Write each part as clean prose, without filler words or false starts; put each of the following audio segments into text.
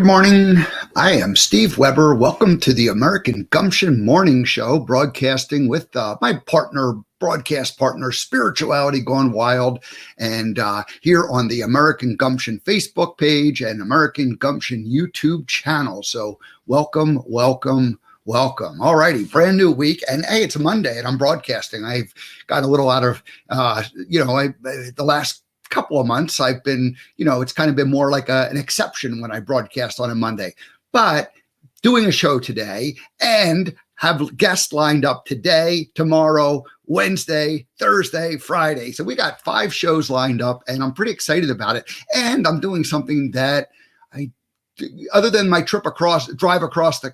Good morning. I am Steve Weber. Welcome to the American Gumption Morning Show, broadcasting with my broadcast partner, Spirituality Gone Wild, and here on the American Gumption Facebook page and American Gumption YouTube channel. So welcome. All righty, brand new week, and hey, it's a Monday, and I'm broadcasting. I've got a little out of, the last couple of months, I've been, it's kind of been more like an exception when I broadcast on a Monday, but doing a show today and have guests lined up today, tomorrow, Wednesday, Thursday, Friday. So we got 5 shows lined up, and I'm pretty excited about it. And I'm doing something that other than my drive across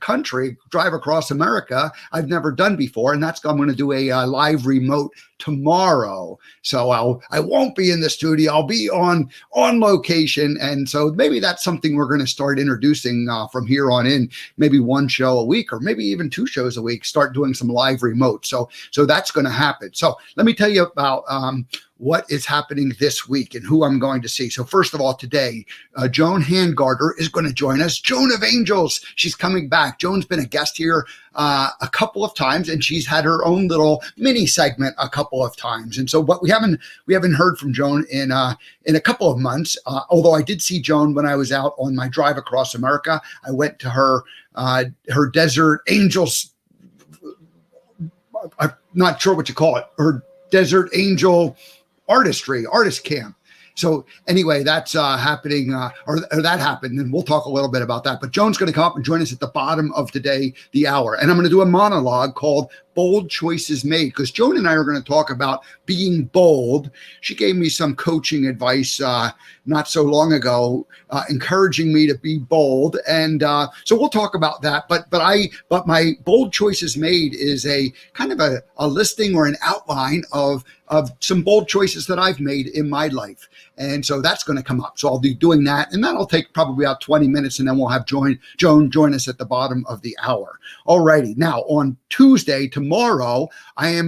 America, I've never done before. And I'm going to do a live remote tomorrow. So I won't be in the studio. I'll be on location. And so maybe that's something we're going to start introducing from here on in, maybe 1 show a week, or maybe even 2 shows a week, start doing some live remote. So that's going to happen. So let me tell you about, what is happening this week and who I'm going to see. So first of all, today, Joan Hangarter is going to join us. Joan of Angels, she's coming back. Joan's been a guest here a couple of times, and she's had her own little mini segment a couple of times. And so, but we haven't heard from Joan in a couple of months. Although I did see Joan when I was out on my drive across America. I went to her Desert Angels. I'm not sure what you call it. Her Desert Angel artist camp. So anyway, that's happening, or that happened, and we'll talk a little bit about that. But Joan's going to come up and join us at the bottom of today, the hour. And I'm going to do a monologue called Bold Choices Made, because Joan and I are going to talk about being bold. She gave me some coaching advice not so long ago, encouraging me to be bold. And so we'll talk about that. But my Bold Choices Made is a kind of a listing or an outline of some bold choices that I've made in my life. And so that's going to come up. So I'll be doing that, and that'll take probably about 20 minutes, and then we'll have Joan join us at the bottom of the hour. All righty. Now on Tuesday, tomorrow, I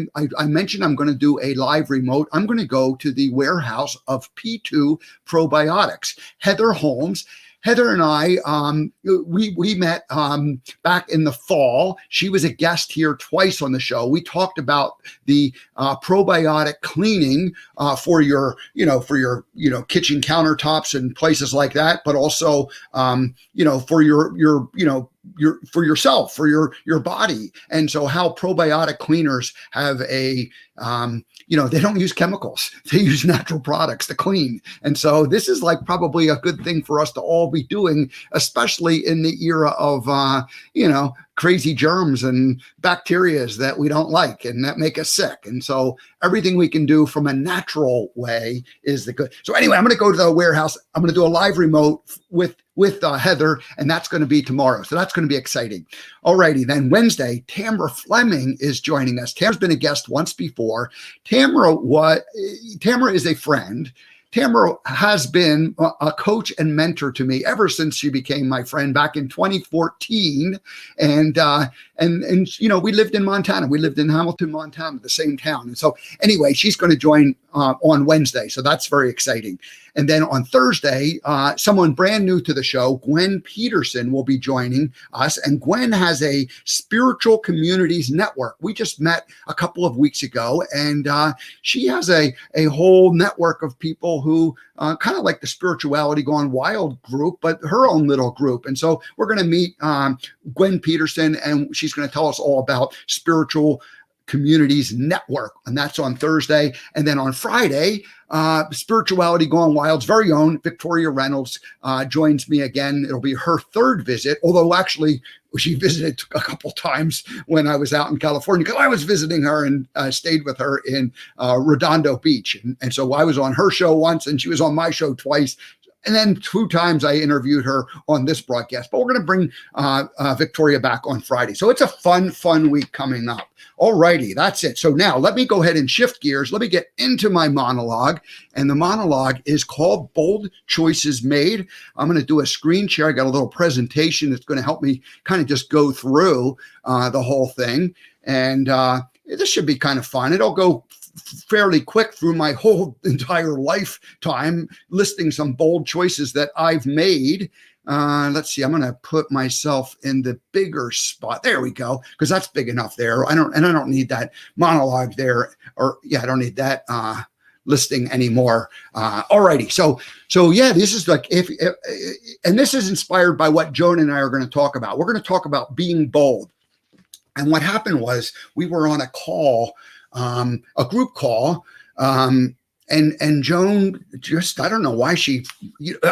mentioned I'm going to do a live remote. I'm going to go to the warehouse of P2 Probiotics. Heather and I, we met back in the fall. She was a guest here twice on the show. We talked about the probiotic cleaning for your kitchen countertops and places like that, but also for for yourself, for your body. And so how probiotic cleaners have they don't use chemicals. They use natural products to clean. And so this is like probably a good thing for us to all be doing, especially in the era of, crazy germs and bacterias that we don't like and that make us sick. And so everything we can do from a natural way is the good. So anyway, I'm going to go to the warehouse. I'm going to do a live remote with Heather, and that's going to be tomorrow. So that's going to be exciting. All righty. Then Wednesday, Tamara Fleming is joining us. Tamara's been a guest once before. Tamara is a friend. Tamara has been a coach and mentor to me ever since she became my friend back in 2014. And we lived in Montana. We lived in Hamilton, Montana, the same town. And so anyway, she's going to join on Wednesday. So that's very exciting. And then on Thursday, someone brand new to the show, Gwen Peterson, will be joining us. And Gwen has a spiritual communities network. We just met a couple of weeks ago, and she has a whole network of people who kind of like the Spirituality Gone Wild group, but her own little group. And so we're going to meet Gwen Peterson, and she's going to tell us all about Spiritual Communities Network, and that's on Thursday. And then on Friday, Spirituality Gone Wild's very own Victoria Reynolds joins me again. It'll be her 3rd visit, although actually she visited a couple times when I was out in California, because I was visiting her and stayed with her in Redondo Beach. And so I was on her show once, and she was on my show twice. And then 2 times I interviewed her on this broadcast. But we're going to bring Victoria back on Friday. So it's a fun week coming up. All righty, that's it. So now let me go ahead and shift gears. Let me get into my monologue. And the monologue is called Bold Choices Made. I'm going to do a screen share. I got a little presentation that's going to help me kind of just go through the whole thing. And this should be kind of fun. It'll go fairly quick through my whole entire lifetime, listing some bold choices that I've made. let's see, I'm going to put myself in the bigger spot. There we go. Because that's big enough there. I don't need that monologue there, or I don't need that listing anymore. Alrighty. So yeah, this is like, and this is inspired by what Joan and I are going to talk about. We're going to talk about being bold. And what happened was we were on a call, a group call, and Joan just, I don't know why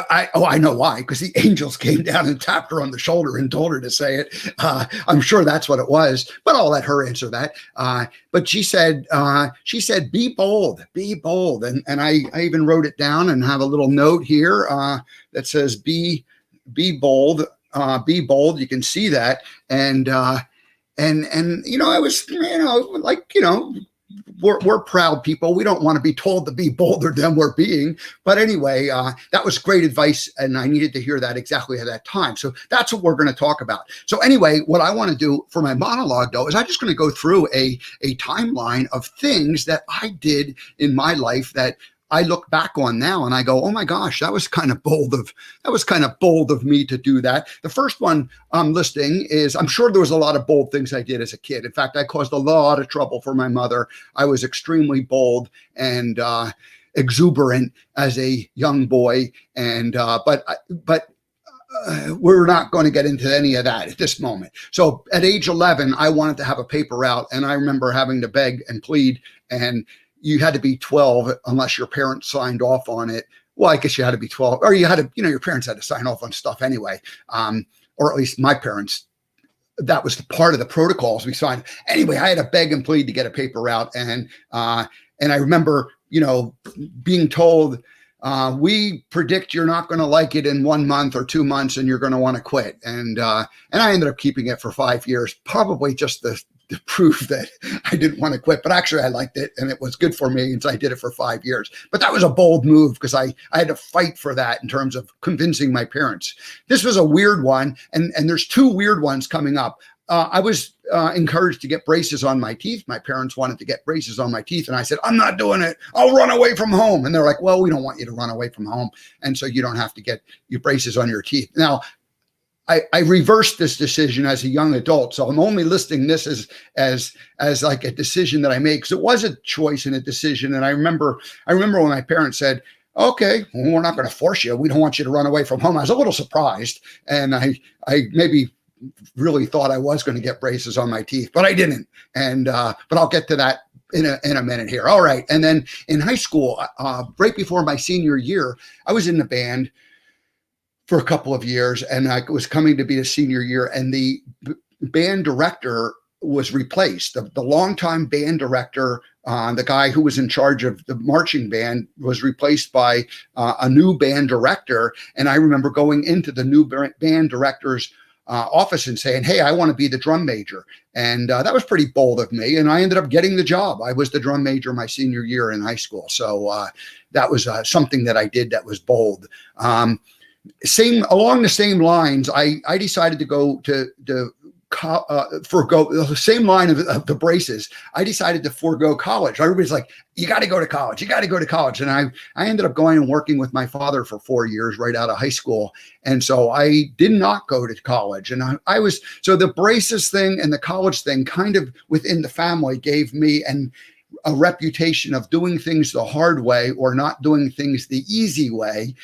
I know why, because the angels came down and tapped her on the shoulder and told her to say it. I'm sure that's what it was, but I'll let her answer that. But she said, be bold, be bold. And I even wrote it down and have a little note here that says, be bold, be bold. You can see that. And I was, like, we're proud people. We don't want to be told to be bolder than we're being. But anyway, that was great advice. And I needed to hear that exactly at that time. So that's what we're going to talk about. So anyway, what I want to do for my monologue, though, is I'm just going to go through a timeline of things that I did in my life that I look back on now and I go, oh my gosh, that was kind of bold of me to do that. The first one I'm listing is, I'm sure there was a lot of bold things I did as a kid. In fact, I caused a lot of trouble for my mother. I was extremely bold and exuberant as a young boy. And but we're not going to get into any of that at this moment. So at age 11, I wanted to have a paper route, and I remember having to beg and plead, and you had to be 12 unless your parents signed off on it. Well, I guess you had to be 12, or you had to, your parents had to sign off on stuff anyway. Or at least my parents, that was part of the protocols we signed. Anyway, I had to beg and plead to get a paper route. And I remember, being told, we predict you're not going to like it in 1 month or 2 months and you're going to want to quit. And I ended up keeping it for 5 years, probably just to prove that I didn't want to quit, but actually I liked it and it was good for me. And so I did it for 5 years, but that was a bold move because I had to fight for that in terms of convincing my parents. This was a weird one. And there's two weird ones coming up. I was encouraged to get braces on my teeth. My parents wanted to get braces on my teeth. And I said, I'm not doing it. I'll run away from home. And they're like, well, we don't want you to run away from home. And so you don't have to get your braces on your teeth. Now, I reversed this decision as a young adult. So I'm only listing this as like a decision that I made, because it was a choice and a decision. And I remember when my parents said, okay, well, we're not going to force you. We don't want you to run away from home. I was a little surprised. And I maybe really thought I was going to get braces on my teeth, but I didn't. And, but I'll get to that in a minute here. All right. And then in high school, right before my senior year, I was in the band for a couple of years, and I was coming to be a senior year, and the band director was replaced. The longtime band director, the guy who was in charge of the marching band, was replaced by a new band director. And I remember going into the new band director's office and saying, hey, I want to be the drum major. And that was pretty bold of me. And I ended up getting the job. I was the drum major my senior year in high school. So that was something that I did that was bold. Along the same lines, I decided to go to forego the same line of the braces. I decided to forego college. Everybody's like, you got to go to college. You got to go to college. And I ended up going and working with my father for 4 years right out of high school. And so I did not go to college. And so the braces thing and the college thing kind of within the family gave me a reputation of doing things the hard way or not doing things the easy way,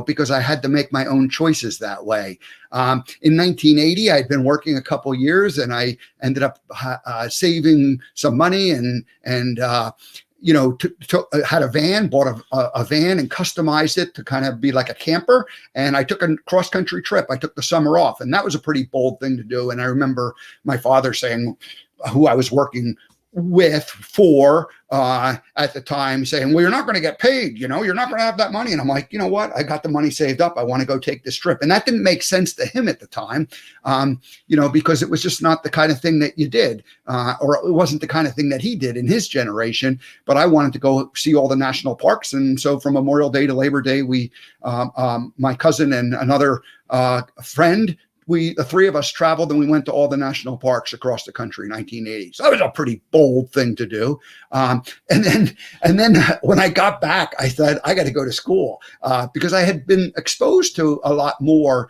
because I had to make my own choices that way. In 1980, I'd been working a couple years, and I ended up saving some money and had a van, bought a van and customized it to kind of be like a camper. And I took a cross-country trip. I took the summer off, and that was a pretty bold thing to do. And I remember my father saying, who I was working for at the time, saying, well, you're not going to get paid, you're not going to have that money. And I'm like, you know what? I got the money saved up. I want to go take this trip. And that didn't make sense to him at the time, because it was just not the kind of thing that you did, or it wasn't the kind of thing that he did in his generation. But I wanted to go see all the national parks. And so from Memorial Day to Labor Day, my cousin and another friend the three of us traveled and we went to all the national parks across the country in 1980. So that was a pretty bold thing to do. And then when I got back, I said, I got to go to school because I had been exposed to a lot more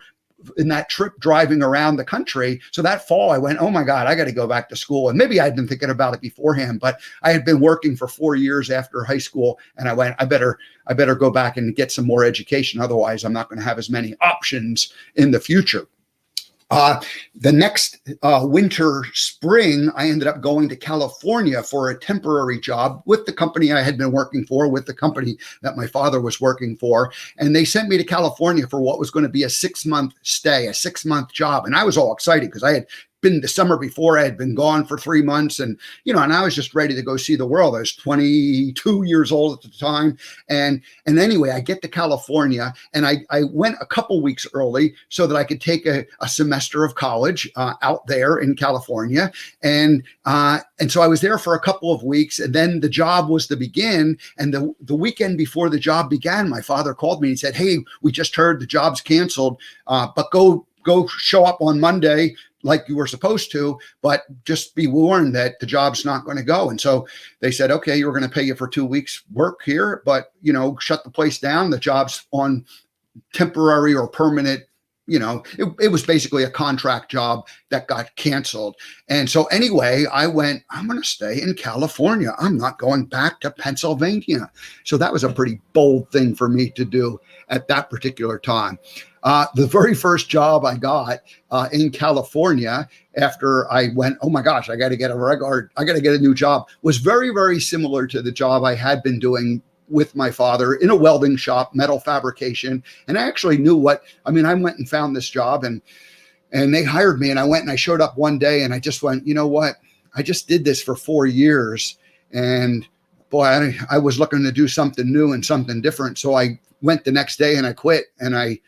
in that trip driving around the country. So that fall I went, oh my God, I got to go back to school. And maybe I'd been thinking about it beforehand, but I had been working for 4 years after high school. And I went, I better go back and get some more education. Otherwise I'm not going to have as many options in the future. The next winter, spring, I ended up going to California for a temporary job with the company I had been working for, with the company that my father was working for. And they sent me to California for what was going to be a 6-month stay, a 6-month job. And I was all excited because I had been the summer before, I had been gone for 3 months, and and I was just ready to go see the world. I was 22 years old at the time, and anyway, I get to California, and I went a couple weeks early so that I could take a semester of college out there in California, and so I was there for a couple of weeks, and then the job was to begin. And the weekend before the job began, my father called me and said, "Hey, we just heard the job's canceled, but go show up on Monday like you were supposed to, but just be warned that the job's not going to go." And so they said, okay, you're going to pay you for 2 weeks work here, but, shut the place down. The job's on temporary or permanent. It was basically a contract job that got canceled. And so anyway, I went, I'm going to stay in California. I'm not going back to Pennsylvania. So that was a pretty bold thing for me to do at that particular time. The very first job I got in California after I went, oh my gosh, I got to get a new job, was very, very similar to the job I had been doing with my father in a welding shop, metal fabrication. And I actually knew I went and found this job and they hired me, and I went and I showed up one day and I just went, you know what? I just did this for 4 years, and boy, I was looking to do something new and something different. So I went the next day and I quit, and I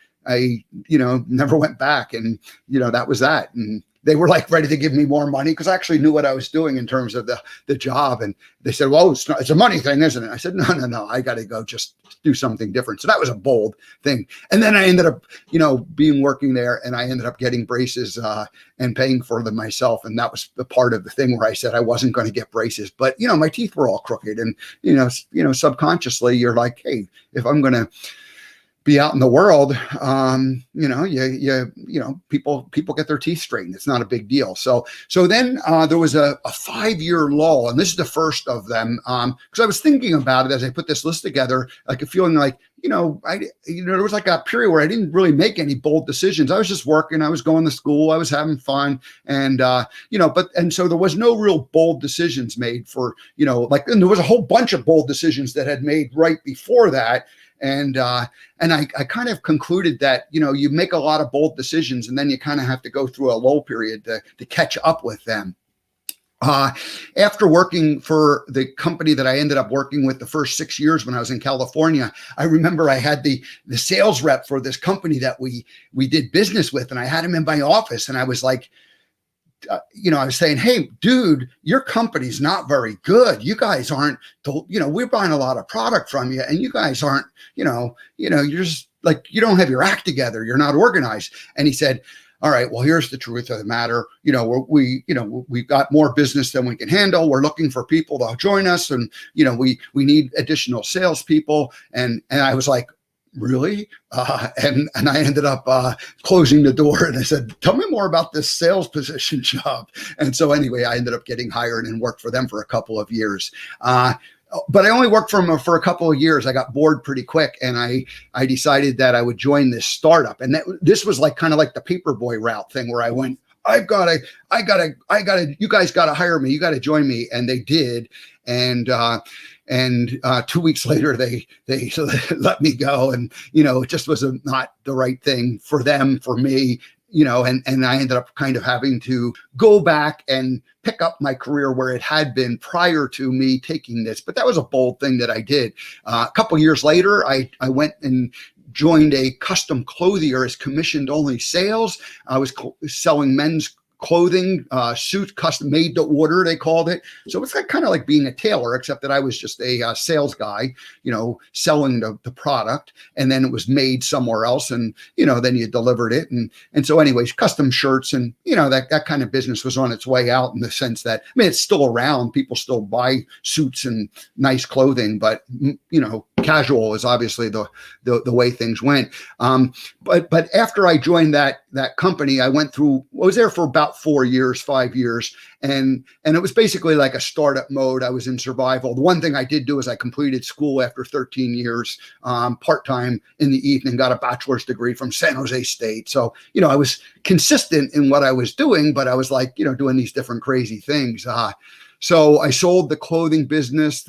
never went back. And, that was that. And they were like ready to give me more money because I actually knew what I was doing in terms of the job. And they said, well, it's a money thing, isn't it? I said, no, I got to go just do something different. So that was a bold thing. And then I ended up, being working there, and I ended up getting braces and paying for them myself. And that was the part of the thing where I said I wasn't going to get braces, but, my teeth were all crooked. And, subconsciously you're like, hey, if I'm going to be out in the world, people get their teeth straightened. It's not a big deal. So then there was a 5-year lull, and this is the first of them. Because I was thinking about it as I put this list together, like a feeling like, there was like a period where I didn't really make any bold decisions. I was just working. I was going to school. I was having fun. And, and so there was no real bold decisions made for, and there was a whole bunch of bold decisions that had made right before that. And I kind of concluded that, you make a lot of bold decisions and then you kind of have to go through a lull period to catch up with them. After working for the company that I ended up working with the first 6 years when I was in California, I remember I had the sales rep for this company that we did business with, and I had him in my office, and I was like, I was saying, hey, dude, your company's not very good. You guys aren't, we're buying a lot of product from you, and you guys aren't, you're just like, you don't have your act together. You're not organized. And he said, all right, well, here's the truth of the matter. We've got more business than we can handle. We're looking for people to join us, and, we need additional salespeople. And I was like, really? And I ended up closing the door, and I said, tell me more about this sales position job. And so anyway, I ended up getting hired and worked for them for a couple of years. But I only worked for them for a couple of years. I got bored pretty quick, and I decided that I would join this startup. And this was like kind of like the paperboy route thing where I went, I gotta, you guys gotta hire me. You gotta join me. And they did. And 2 weeks later, they let me go. And, it just was not the right thing for them, for me, and I ended up kind of having to go back and pick up my career where it had been prior to me taking this. But that was a bold thing that I did. A couple years later, I went and joined a custom clothier as commissioned only sales. I was selling men's clothing, suits, custom made to order, they called it. So it's like kind of like being a tailor, except that I was just a sales guy, selling the product, and then it was made somewhere else, and then you delivered it, and so anyways, custom shirts, and that kind of business was on its way out, in the sense that, I mean, it's still around. People still buy suits and nice clothing, but casual is obviously the way things went. But after I joined that company, I was there for about 5 years, and it was basically like a startup mode. I was in survival. The one thing I did do is I completed school after 13 years, part-time in the evening, got a bachelor's degree from San Jose State. So, I was consistent in what I was doing, but I was like, doing these different crazy things. So I sold the clothing business,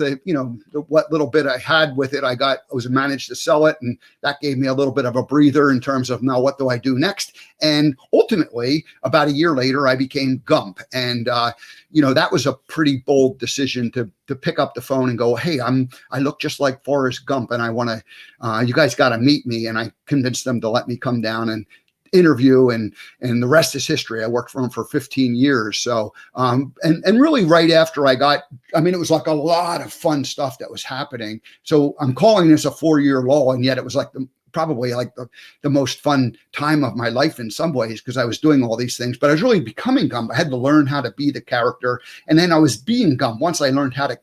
what little bit I had with it, I was managed to sell it. And that gave me a little bit of a breather in terms of, now what do I do next? And ultimately, about a year later, I became Gump. And, that was a pretty bold decision to pick up the phone and go, hey, I look just like Forrest Gump, and I want to, you guys got to meet me. And I convinced them to let me come down and interview, and the rest is history. I worked for him for 15 years. So, and really right after it was like a lot of fun stuff that was happening. So I'm calling this a 4-year lull, and yet it was like probably like the most fun time of my life in some ways, because I was doing all these things, but I was really becoming Gump. I had to learn how to be the character. And then I was being Gump. Once I learned how to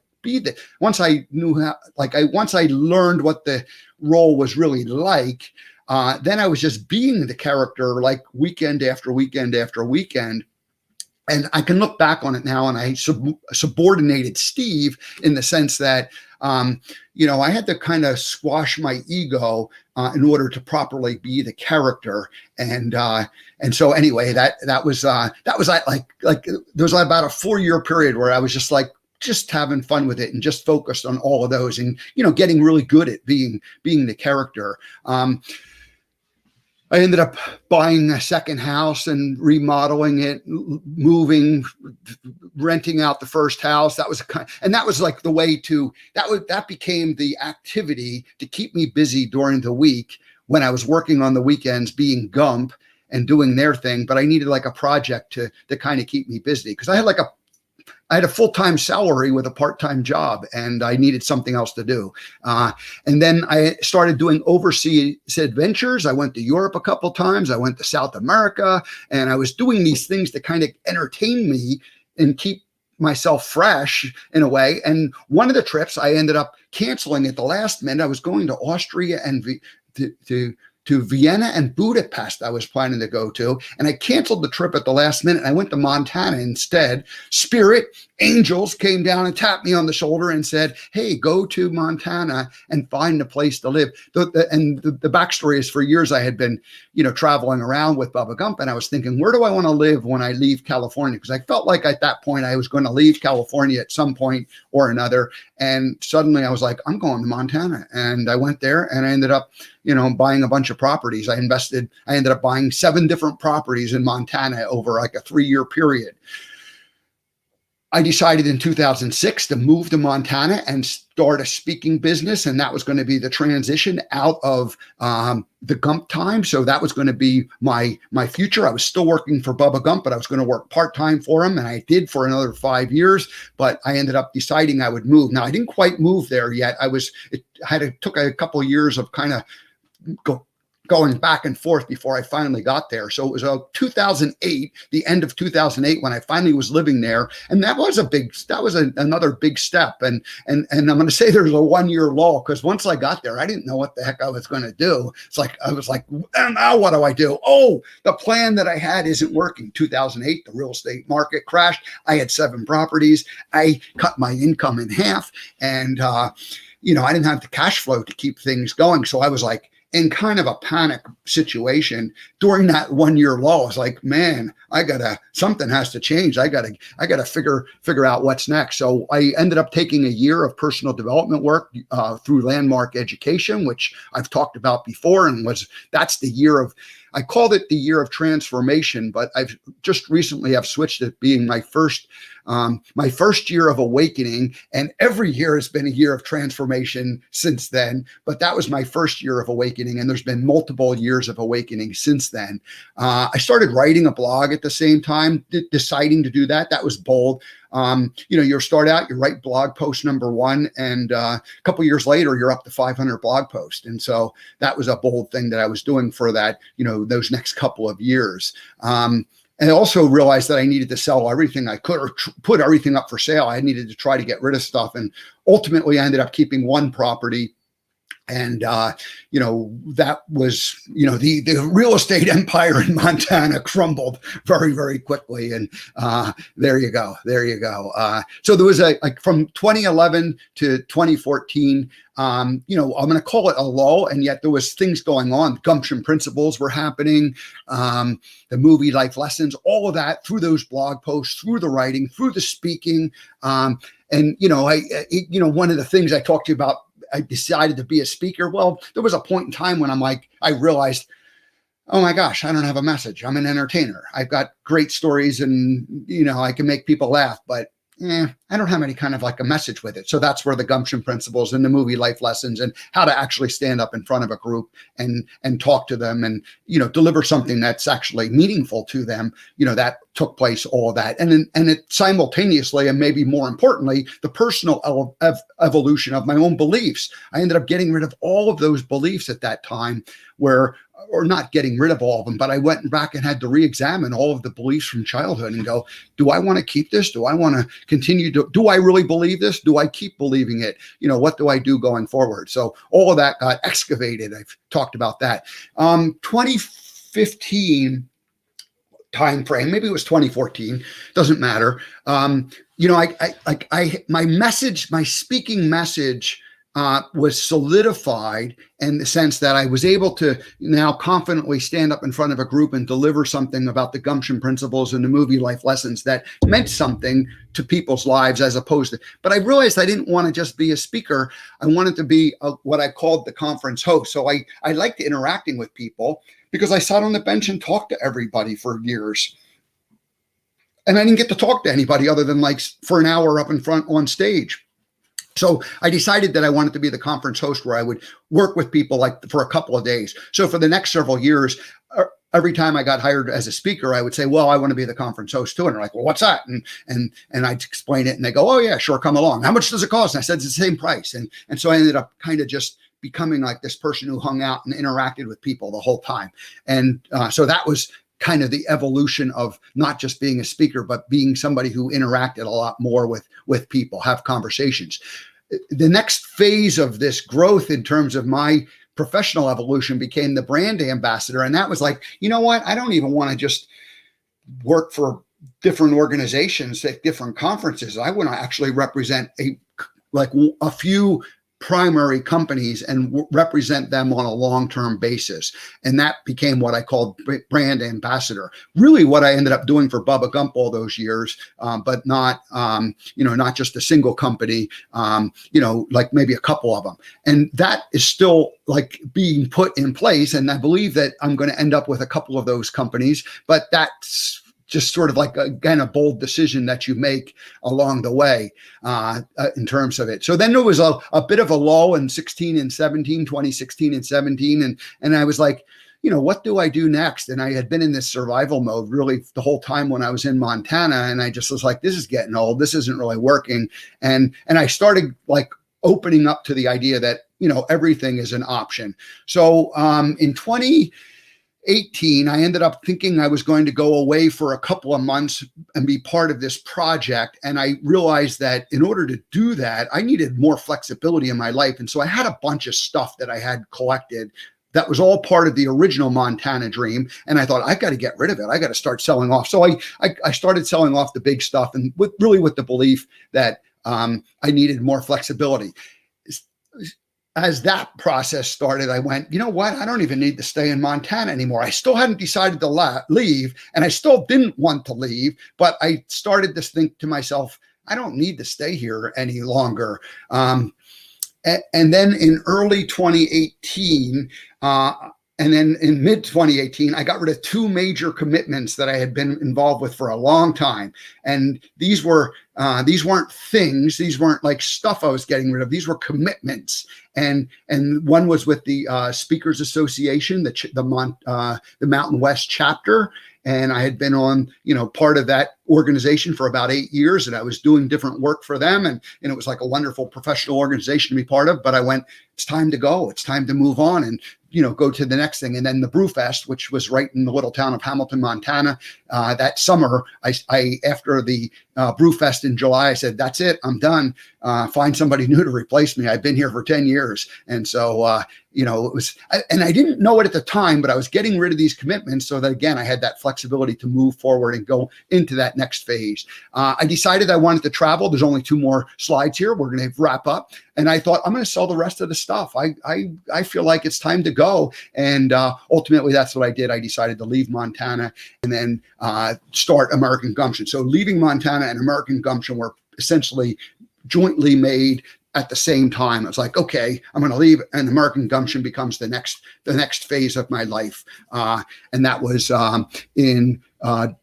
once I learned what the role was really like, then I was just being the character, like weekend after weekend after weekend. And I can look back on it now, and I subordinated Steve in the sense that, I had to kind of squash my ego in order to properly be the character. And so anyway, that was like there was about a 4-year period where I was just having fun with it and just focused on all of those, and, getting really good at being the character. I ended up buying a second house and remodeling it, moving, renting out the first house. That was like the way that became the activity to keep me busy during the week when I was working on the weekends, being Gump and doing their thing. But I needed like a project to kind of keep me busy, because I had a full-time salary with a part-time job, and I needed something else to do. And then I started doing overseas adventures. I went to Europe a couple of times. I went to South America, and I was doing these things to kind of entertain me and keep myself fresh in a way. And one of the trips I ended up canceling at the last minute. I was going to Austria and to Vienna and Budapest I was planning to go to, and I canceled the trip at the last minute. I went to Montana instead. Spirit angels came down and tapped me on the shoulder and said, hey, go to Montana and find a place to live. The backstory is, for years I had been, traveling around with Bubba Gump, and I was thinking, where do I want to live when I leave California? Because I felt like at that point I was going to leave California at some point or another. And suddenly I was like, I'm going to Montana. And I went there, and I ended up, buying a bunch of properties. I ended up buying 7 different properties in Montana over like a 3-year period. I decided in 2006 to move to Montana and start a speaking business. And that was going to be the transition out of the Gump time. So that was going to be my future. I was still working for Bubba Gump, but I was going to work part-time for him. And I did for another 5 years, but I ended up deciding I would move. Now, I didn't quite move there yet. Took a couple of years of kind of going back and forth before I finally got there. So it was 2008, the end of 2008, when I finally was living there. And that was another big step. And I'm going to say there's a 1-year lull, because once I got there, I didn't know what the heck I was going to do. I was like, now what do I do? Oh, the plan that I had isn't working. 2008, the real estate market crashed. I had 7 properties. I cut my income in half, and, I didn't have the cash flow to keep things going. So I was like, in kind of a panic situation during that 1-year lull. I was like, man, something has to change. I gotta figure out what's next. So I ended up taking a year of personal development work through Landmark Education, which I've talked about before. And that's the year of, I called it the year of transformation, but I've just recently have switched it being my first year of awakening, and every year has been a year of transformation since then. But that was my first year of awakening, and there's been multiple years of awakening since then. I started writing a blog at the same time, deciding to do that. That was bold. You start out, you write blog post number one, and a couple years later, you're up to 500 blog posts. And so that was a bold thing that I was doing for that, those next couple of years. And I also realized that I needed to sell everything I could, or put everything up for sale. I needed to try to get rid of stuff. And ultimately, I ended up keeping one property. And, that was, the real estate empire in Montana crumbled very, very quickly. And there you go. So there was from 2011 to 2014, I'm going to call it a lull, and yet there was things going on. Gumption principles were happening, the movie life lessons, all of that through those blog posts, through the writing, through the speaking. And, one of the things I talked to you about, I decided to be a speaker. Well, there was a point in time when I realized, oh my gosh, I don't have a message. I'm an entertainer. I've got great stories and, I can make people laugh, but I don't have any kind of like a message with it. So that's where the Gumption principles and the movie life lessons and how to actually stand up in front of a group and talk to them and, deliver something that's actually meaningful to them, that took place, all of that. And it simultaneously, and maybe more importantly, the personal evolution of my own beliefs. I ended up getting rid of all of those beliefs at that time or not getting rid of all of them, but I went back and had to re-examine all of the beliefs from childhood and go, do I want to keep this? Do I want to continue to, do I really believe this? Do I keep believing it? What do I do going forward? So all of that got excavated. I've talked about that. 2015 time frame, maybe it was 2014, doesn't matter. My speaking message was solidified in the sense that I was able to now confidently stand up in front of a group and deliver something about the Gumption principles and the movie life lessons that meant something to people's lives, as opposed to, but I realized I didn't want to just be a speaker. I wanted to be what I called the conference host. So I liked interacting with people because I sat on the bench and talked to everybody for years. And I didn't get to talk to anybody other than for an hour up in front on stage. So I decided that I wanted to be the conference host where I would work with people for a couple of days. So for the next several years, every time I got hired as a speaker, I would say, well, I want to be the conference host too. And they're like, well, what's that? And I'd explain it and they go, oh yeah, sure. Come along. How much does it cost? And I said, it's the same price. And so I ended up kind of just becoming like this person who hung out and interacted with people the whole time. And so that was kind of the evolution of not just being a speaker, but being somebody who interacted a lot more with people, have conversations. The next phase of this growth in terms of my professional evolution became the brand ambassador. And that was like, you know what? I don't even want to just work for different organizations at different conferences. I want to actually represent a few primary companies and represent them on a long-term basis. And that became what I called brand ambassador. Really what I ended up doing for Bubba Gump all those years, but not, not just a single company, like maybe a couple of them. And that is still being put in place. And I believe that I'm going to end up with a couple of those companies, but that's just sort of again, a bold decision that you make along the way in terms of it. So then there was a bit of a lull in 2016 and 17. And I was like, what do I do next? And I had been in this survival mode really the whole time when I was in Montana. And I just was like, this is getting old. This isn't really working. And I started opening up to the idea that, everything is an option. So in 2018, I ended up thinking I was going to go away for a couple of months and be part of this project. And I realized that in order to do that, I needed more flexibility in my life. And so I had a bunch of stuff that I had collected that was all part of the original Montana dream. And I thought, I got to get rid of it. I got to start selling off. So I started selling off the big stuff, and with the belief that I needed more flexibility. As that process started, I went, you know what? I don't even need to stay in Montana anymore. I still hadn't decided to leave, and I still didn't want to leave, but I started to think to myself, I don't need to stay here any longer. And then in early 2018, And then in mid 2018, I got rid of two major commitments that I had been involved with for a long time. And these weren't things. These weren't like stuff I was getting rid of. These were commitments. And one was with the Speakers Association, the Mountain West chapter. And I had been on, part of that organization for about 8 years, and I was doing different work for them. And it was like a wonderful professional organization to be part of. But I went, it's time to go. It's time to move on and, go to the next thing. And then the Brewfest, which was right in the little town of Hamilton, Montana, that summer, I after the Brewfest in July, I said, that's it. I'm done. Find somebody new to replace me. I've been here for 10 years. And so, it was, and I didn't know it at the time, but I was getting rid of these commitments so that, again, I had that flexibility to move forward and go into that next phase. I decided I wanted to travel. There's only 2 more slides here. We're going to wrap up. And I thought, I'm going to sell the rest of the stuff. I feel like it's time to go. And ultimately, that's what I did. I decided to leave Montana and then start American Gumption. So leaving Montana and American Gumption were essentially jointly made at the same time. I was like, okay, I'm going to leave, and American Gumption becomes the next phase of my life. And that was in the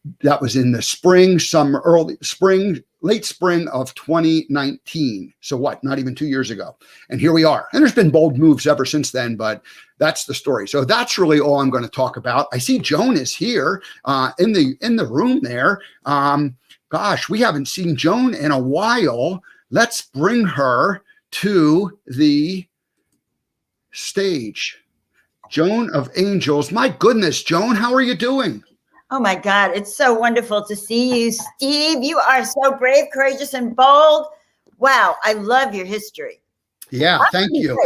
late spring of 2019. So what? Not even 2 years ago. And here we are. And there's been bold moves ever since then, but that's the story. So that's really all I'm going to talk about. I see Joan is here in the room there. Gosh, we haven't seen Joan in a while. Let's bring her to the stage. Joan of Angels. My goodness, Joan, how are you doing? Oh my God, it's so wonderful to see you, Steve. You are so brave, courageous, and bold. Wow, I love your history. Yeah, thank you.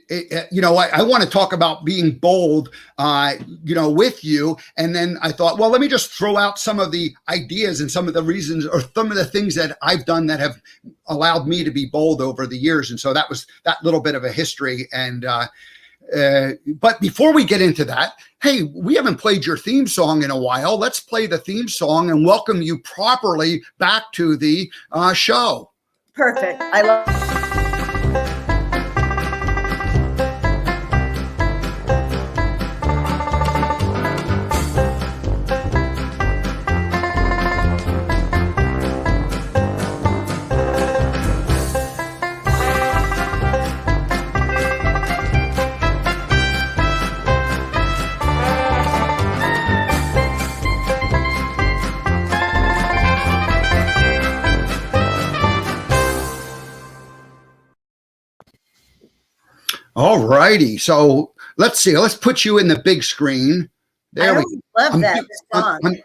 I want to talk about being bold, with you. And then I thought, well, let me just throw out some of the ideas and some of the reasons or some of the things that I've done that have allowed me to be bold over the years. And so that was that little bit of a history. And but before we get into that, hey, we haven't played your theme song in a while. Let's play the theme song and welcome you properly back to the show. Perfect. I love. All righty. So let's see. Let's put you in the big screen. There we love that song.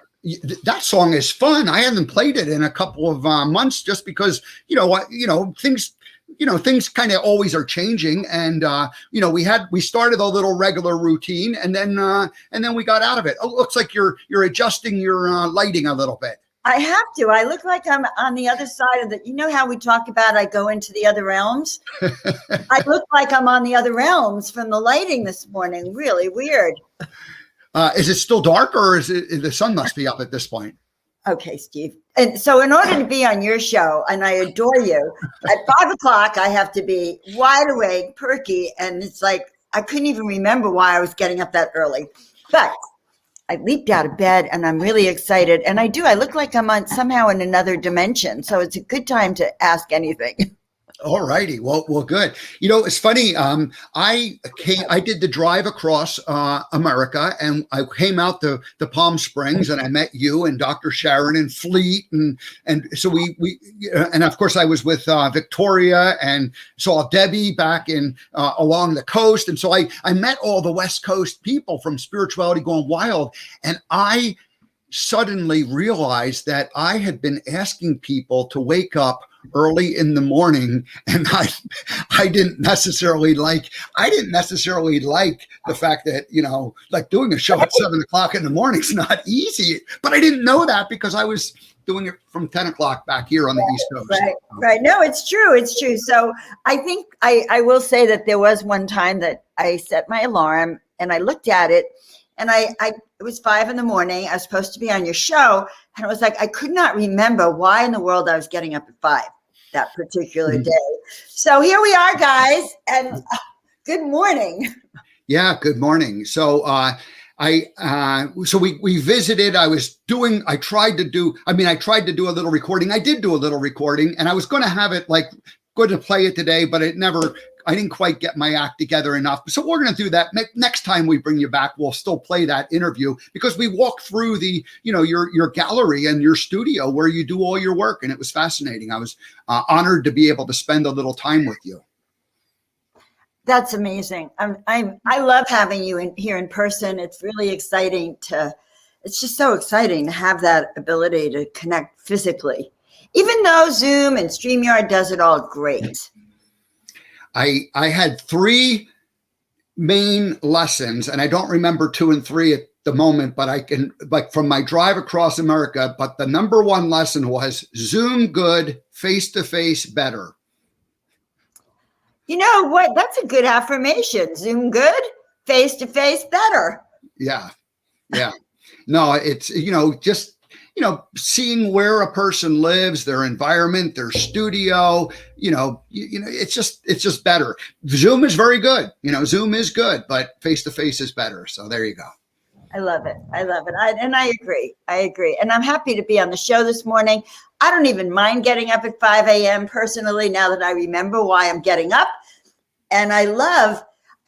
That song is fun. I haven't played it in a couple of months just because, things kind of always are changing. And, we started a little regular routine and then we got out of it. Oh, it looks like you're adjusting your lighting a little bit. I have to. I look like I'm on the other side of how we talk about I go into the other realms? I look like I'm on the other realms from the lighting this morning. Really weird. Is it still dark or the sun must be up at this point? Okay, Steve. And so in order to be on your show, and I adore you, at 5 o'clock, I have to be wide awake, perky. And it's like, I couldn't even remember why I was getting up that early. But I leaped out of bed and I'm really excited. And I look like I'm somehow in another dimension. So it's a good time to ask anything. All righty. Well, good. It's funny. I did the drive across America, and I came out to Palm Springs, and I met you and Dr. Sharon and Fleet, and so we and of course I was with Victoria and saw Debbie back in along the coast, and so I met all the West Coast people from Spirituality Gone Wild, and I suddenly realized that I had been asking people to wake up early in the morning, and I didn't necessarily like the fact that like doing a show at 7 o'clock in the morning is not easy, but I didn't know that because I was doing it from 10 o'clock back here on the East Coast. Right. No, it's true. So I think I will say that there was one time that I set my alarm and I looked at it, and it was 5 a.m. I was supposed to be on your show, and it was like I could not remember why in the world I was getting up at 5 that particular day. So here we are, guys, and good morning. Yeah, good morning. So we visited. I tried to do a little recording. I did do a little recording, and I was going to have it like going to play it today, but I didn't quite get my act together enough. So we're going to do that next time we bring you back. We'll still play that interview because we walked through your gallery and your studio where you do all your work, and it was fascinating. I was honored to be able to spend a little time with you. That's amazing. I love having you here in person. It's really exciting it's just so exciting to have that ability to connect physically, even though Zoom and StreamYard does it all great. I had 3 main lessons, and I don't remember 2 and 3 at the moment, but I can, like, from my drive across America. But the number 1 lesson was Zoom good, face-to-face better. You know what? That's a good affirmation. Zoom good, face-to-face better. Yeah. No, it's, just, seeing where a person lives, their environment, their studio, it's just better. Zoom is very good. Zoom is good, but face-to-face is better. So there you go. I love it. And I agree. And I'm happy to be on the show this morning. I don't even mind getting up at 5 a.m. personally, now that I remember why I'm getting up. And I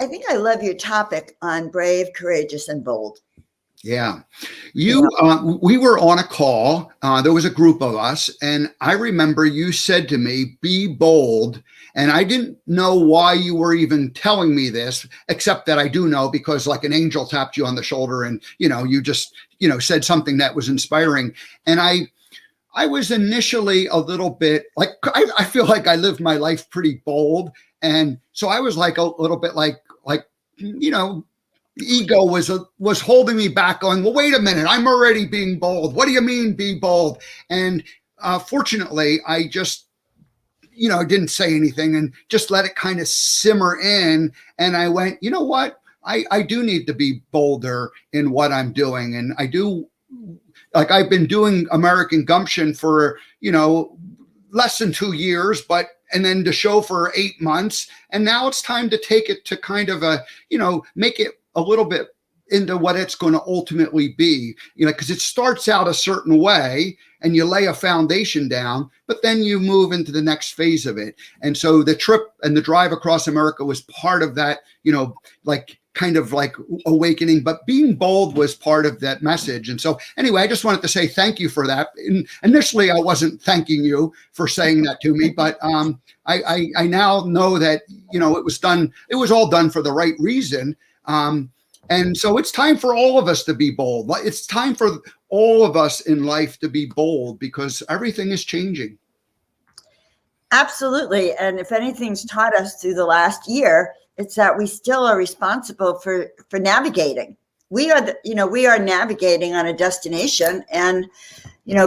think I love your topic on brave, courageous, and bold. Yeah. We were on a call. There was a group of us, and I remember you said to me, be bold. And I didn't know why you were even telling me this, except that I do know, because like an angel tapped you on the shoulder and, you just, said something that was inspiring. And I was initially a little bit like, I feel like I lived my life pretty bold. And so I was like a little bit like, ego was holding me back, going, well, wait a minute, I'm already being bold. What do you mean be bold? And fortunately, I just, didn't say anything and just let it kind of simmer in. And I went, you know what? I do need to be bolder in what I'm doing. And I do, like, I've been doing American Gumption for, less than 2 years, and then the show for 8 months. And now it's time to take it to kind of make it a little bit into what it's going to ultimately be, because it starts out a certain way and you lay a foundation down, but then you move into the next phase of it. And so the trip and the drive across America was part of that, kind of like awakening, but being bold was part of that message. And so anyway, I just wanted to say thank you for that. Initially, I wasn't thanking you for saying that to me, but I now know that, it was all done for the right reason. And so it's time for all of us to be bold. It's time for all of us in life to be bold because everything is changing. Absolutely. And if anything's taught us through the last year, it's that we still are responsible for navigating. We are navigating on a destination, and,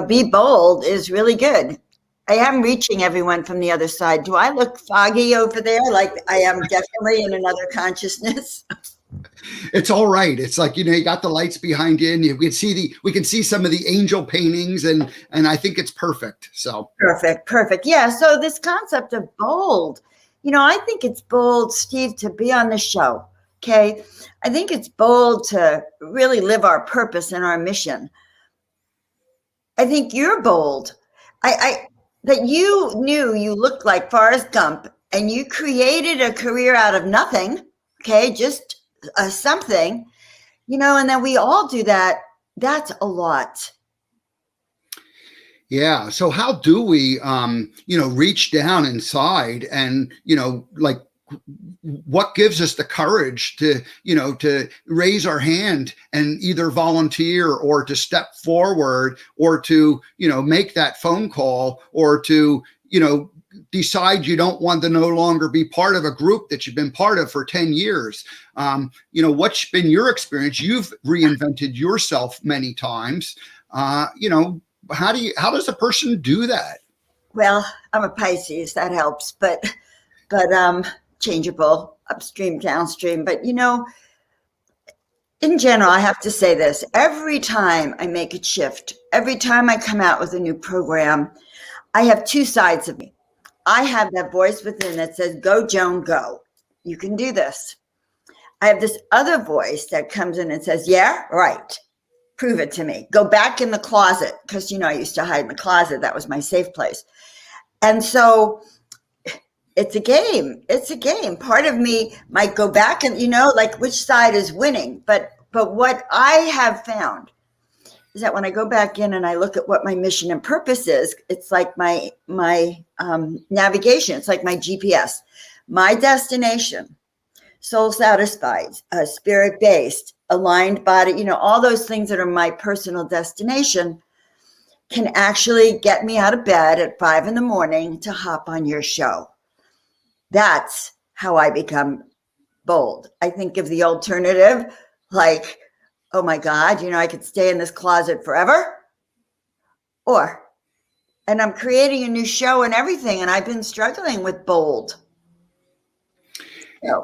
be bold is really good. I am reaching everyone from the other side. Do I look foggy over there? Like I am definitely in another consciousness. It's all right. It's like, you got the lights behind you and we can see some of the angel paintings and I think it's perfect. So perfect. Yeah. So this concept of bold, I think it's bold, Steve, to be on the show. Okay. I think it's bold to really live our purpose and our mission. I think you're bold. That you knew you looked like Forrest Gump and you created a career out of nothing. Okay. Just something, and then we all do that. That's a lot. Yeah. So how do we, reach down inside and, what gives us the courage to raise our hand and either volunteer or to step forward or to, make that phone call or to, decide you don't want to no longer be part of a group that you've been part of for 10 years. What's been your experience? You've reinvented yourself many times. How does a person do that? Well, I'm a Pisces, that helps, but changeable, upstream, downstream. But, in general, I have to say this, every time I make a shift, every time I come out with a new program, I have 2 sides of me. I have that voice within that says, go, Joan, go. You can do this. I have this other voice that comes in and says, yeah, right. Prove it to me. Go back in the closet. Because, I used to hide in the closet. That was my safe place. And so it's a game. It's a game. Part of me might go back and, like which side is winning. But what I have found is that when I go back in and I look at what my mission and purpose is, it's like my navigation. It's like my GPS, my destination, soul satisfied, spirit-based, aligned body, all those things that are my personal destination can actually get me out of bed at 5 a.m. to hop on your show. That's how I become bold. I think of the alternative, like, oh my God, I could stay in this closet forever. And I'm creating a new show and everything. And I've been struggling with bold. So.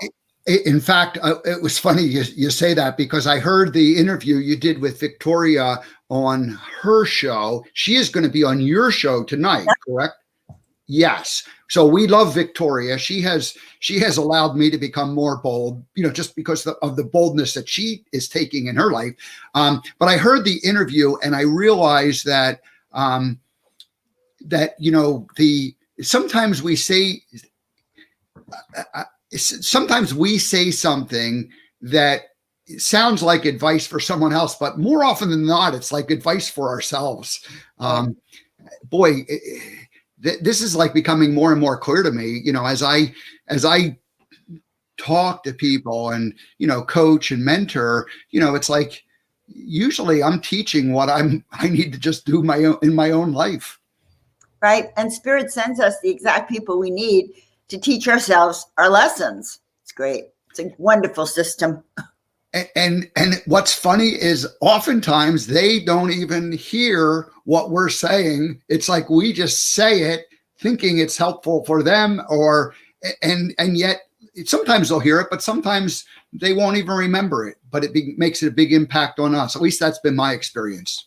In fact, it was funny you say that, because I heard the interview you did with Victoria on her show. She is going to be on your show tonight, correct? Yes. So we love Victoria. She has allowed me to become more bold, just because of the boldness that she is taking in her life. But I heard the interview and I realized that sometimes we say something that sounds like advice for someone else, but more often than not, it's like advice for ourselves. This is like becoming more and more clear to me, as I talk to people and, coach and mentor, it's like, usually I'm teaching what I need to just do in my own life. Right. And Spirit sends us the exact people we need to teach ourselves our lessons. It's great. It's a wonderful system. And what's funny is oftentimes they don't even hear what we're saying. It's like we just say it thinking it's helpful for them, and yet sometimes they'll hear it, but sometimes they won't even remember it. But it makes it a big impact on us. At least that's been my experience.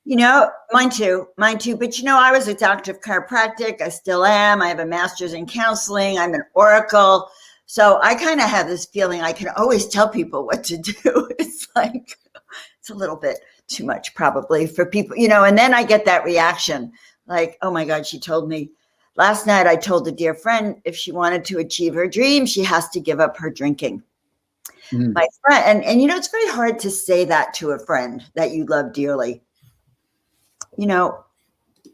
Mine too. But, I was a doctor of chiropractic. I still am. I have a master's in counseling. I'm an oracle. So I kind of have this feeling I can always tell people what to do. It's like, it's a little bit too much probably for people, and then I get that reaction like, oh my God, she told me last night. I told a dear friend, if she wanted to achieve her dream, she has to give up her drinking. My friend, and it's very hard to say that to a friend that you love dearly.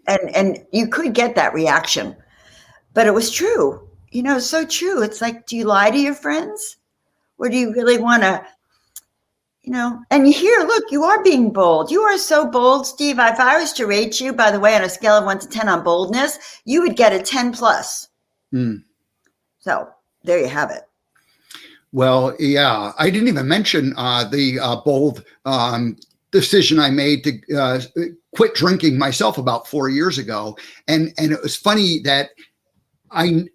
And you could get that reaction, but it was true, so true. It's like, do you lie to your friends, or do you really want to, and look, you are being bold. You are so bold, Steve. If I was to rate you, by the way, on a scale of 1 to 10 on boldness, you would get a 10 plus. So there you have it. Well, yeah, I didn't even mention the bold decision I made to quit drinking myself about 4 years ago. And it was funny that I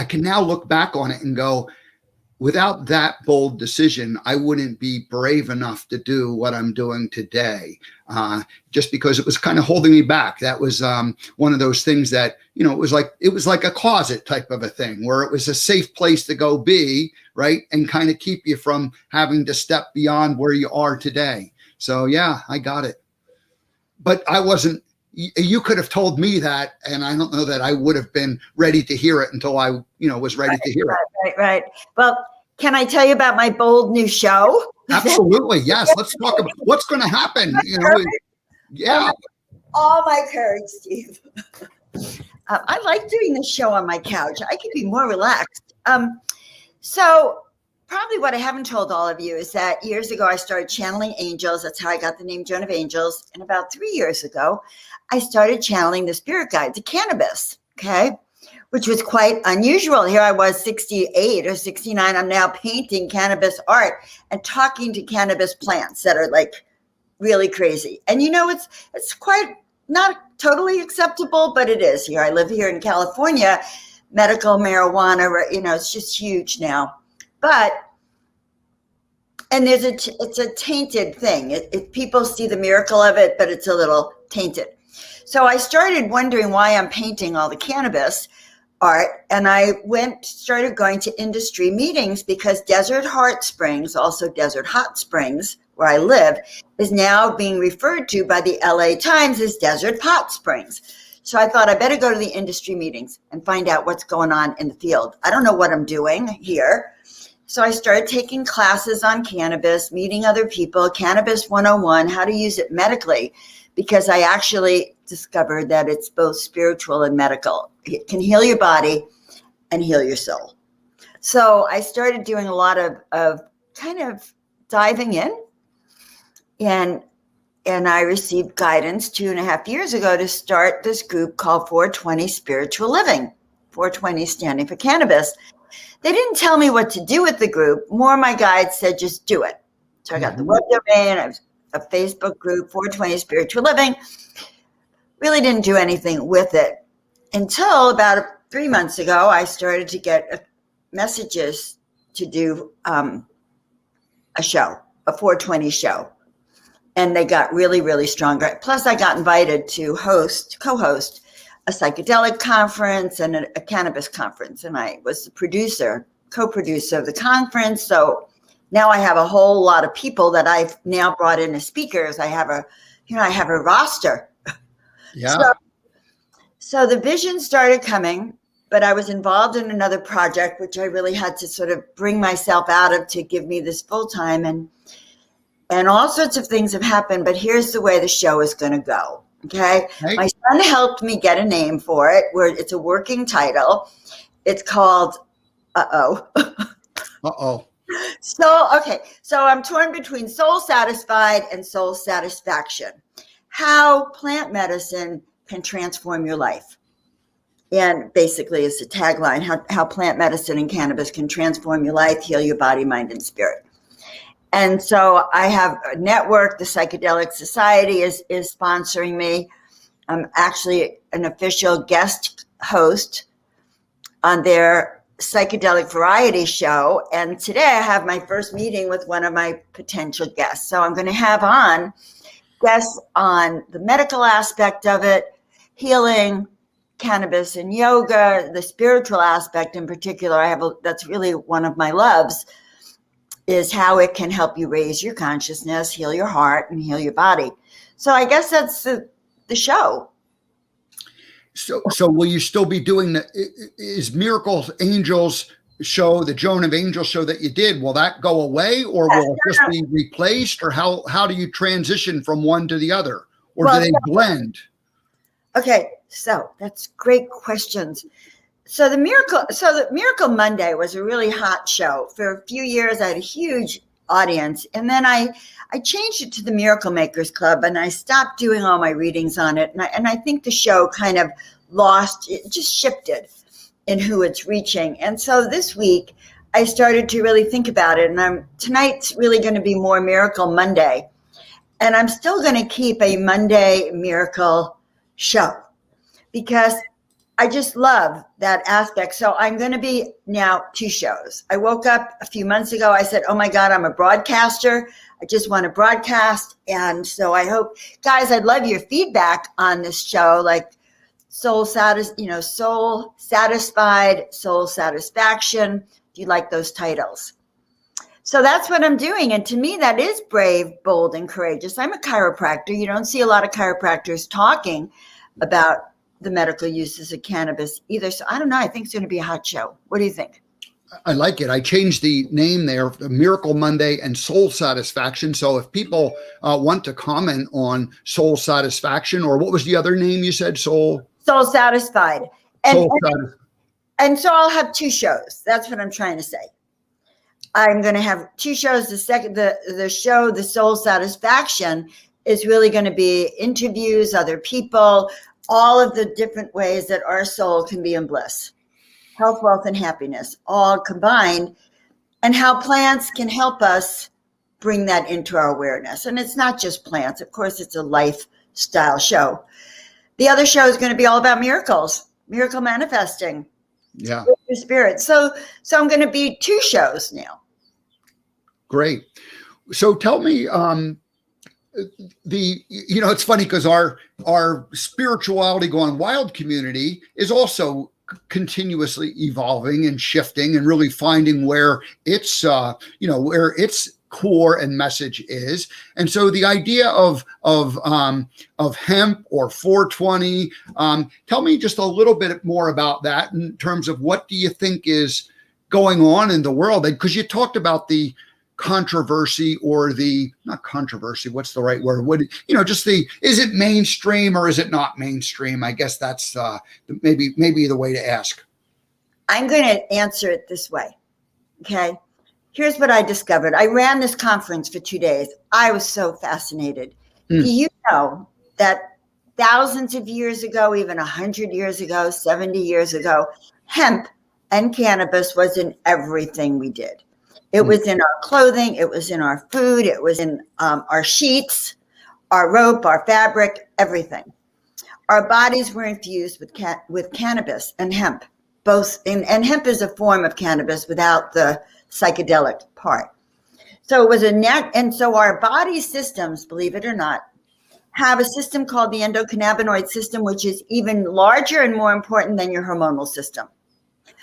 can now look back on it and go, without that bold decision, I wouldn't be brave enough to do what I'm doing today, just because it was kind of holding me back. That was one of those things that, it was like a closet type of a thing where it was a safe place to go be, right? And kind of keep you from having to step beyond where you are today. So yeah, I got it. But I wasn't, you could have told me that, and I don't know that I would have been ready to hear it until I, was ready to hear it. Right. Well, can I tell you about my bold new show? Absolutely. Yes. Let's talk about what's going to happen. Yeah. All my courage, Steve. I like doing this show on my couch. I can be more relaxed. So probably what I haven't told all of you is that years ago, I started channeling angels. That's how I got the name Joan of Angels. And about 3 years ago, I started channeling the spirit guide to cannabis, okay, which was quite unusual. Here I was 68 or 69. I'm now painting cannabis art and talking to cannabis plants that are like really crazy. And, it's quite not totally acceptable, but it is here. I live here in California. Medical marijuana, it's just huge now. But, and it's a tainted thing. People see the miracle of it, but it's a little tainted. So I started wondering why I'm painting all the cannabis, art, and I started going to industry meetings because Desert Hot Springs, also Desert Hot Springs, where I live, is now being referred to by the LA Times as Desert Hot Springs. So I thought I better go to the industry meetings and find out what's going on in the field. I don't know what I'm doing here. So I started taking classes on cannabis, meeting other people, Cannabis 101, how to use it medically, because I actually discovered that it's both spiritual and medical. It can heal your body and heal your soul. So I started doing a lot of kind of diving in, and I received guidance 2.5 years ago to start this group called 420 Spiritual Living, 420 standing for cannabis. They didn't tell me what to do with the group. More, my guides said, just do it. So I got the web domain, I have a Facebook group, 420 Spiritual Living. Really didn't do anything with it until about 3 months ago. I started to get messages to do a show, a 420 show. And they got really, really strong. Plus, I got invited to co-host a psychedelic conference and a cannabis conference. And I was the co-producer of the conference. So now I have a whole lot of people that I've now brought in as speakers. I have a roster. Yeah. So the vision started coming, but I was involved in another project, which I really had to sort of bring myself out of to give me this full time. And all sorts of things have happened, but here's the way the show is going to go. Okay. Right. My son helped me get a name for it, where it's a working title. It's called Uh-oh. Uh-oh. So I'm torn between soul satisfied and soul satisfaction. How plant medicine can transform your life. And basically it's a tagline, how plant medicine and cannabis can transform your life, heal your body, mind, and spirit. And so I have a network, the Psychedelic Society is sponsoring me. I'm actually an official guest host on their psychedelic variety show. And today I have my first meeting with one of my potential guests. So I'm going to have on guests on the medical aspect of it, healing, cannabis and yoga, the spiritual aspect in particular. That's really one of my loves, is how it can help you raise your consciousness, heal your heart, and heal your body. So I guess that's the show. So will you still be doing is Miracle Angels show, the Joan of Angels show that you did, will that go away, or will it just be replaced, or how do you transition from one to the other, or do they blend? Okay, so that's great questions. So the Miracle Monday was a really hot show. For a few years, I had a huge audience. And then I changed it to the Miracle Makers Club, and I stopped doing all my readings on it. And I think the show kind of just shifted in who it's reaching. And so this week, I started to really think about it. And tonight's really going to be more Miracle Monday. And I'm still going to keep a Monday Miracle show because I just love that aspect. So I'm going to be now 2 shows. I woke up a few months ago. I said, oh my God, I'm a broadcaster. I just want to broadcast. And so I hope, guys, I'd love your feedback on this show, like soul satisfied, soul satisfaction. Do you like those titles? So that's what I'm doing. And to me, that is brave, bold, and courageous. I'm a chiropractor. You don't see a lot of chiropractors talking about the medical uses of cannabis either. So I don't know. I think it's going to be a hot show. What do you think? I like it. I changed the name there, Miracle Monday and Soul Satisfaction. So if people want to comment on Soul Satisfaction, or what was the other name you said? Soul Satisfied. And so I'll have 2 shows. That's what I'm trying to say. I'm going to have 2 shows. The show, the Soul Satisfaction, is really going to be interviews, other people, all of the different ways that our soul can be in bliss, health, wealth, and happiness, all combined, and how plants can help us bring that into our awareness. And it's not just plants. Of course, it's a lifestyle show. The other show is going to be all about miracles, miracle manifesting. Yeah. With your spirit. So I'm going to be 2 shows now. Great. So tell me, it's funny because our spirituality gone wild community is also continuously evolving and shifting and really finding where its where its core and message is. And so the idea of hemp or 420, tell me just a little bit more about that in terms of what do you think is going on in the world? Because you talked about the controversy, or the not controversy, what's the right word? What, just the, is it mainstream or is it not mainstream? I guess that's maybe the way to ask. I'm going to answer it this way. Okay. Here's what I discovered. I ran this conference for 2 days. I was so fascinated. Do you know that thousands of years ago, even 100 years ago, 70 years ago, hemp and cannabis was in everything we did? It was in our clothing. It was in our food. It was in our sheets, our rope, our fabric, everything. Our bodies were infused with cannabis and hemp, both. And hemp is a form of cannabis without the psychedelic part. So it was and so our body systems, believe it or not, have a system called the endocannabinoid system, which is even larger and more important than your hormonal system.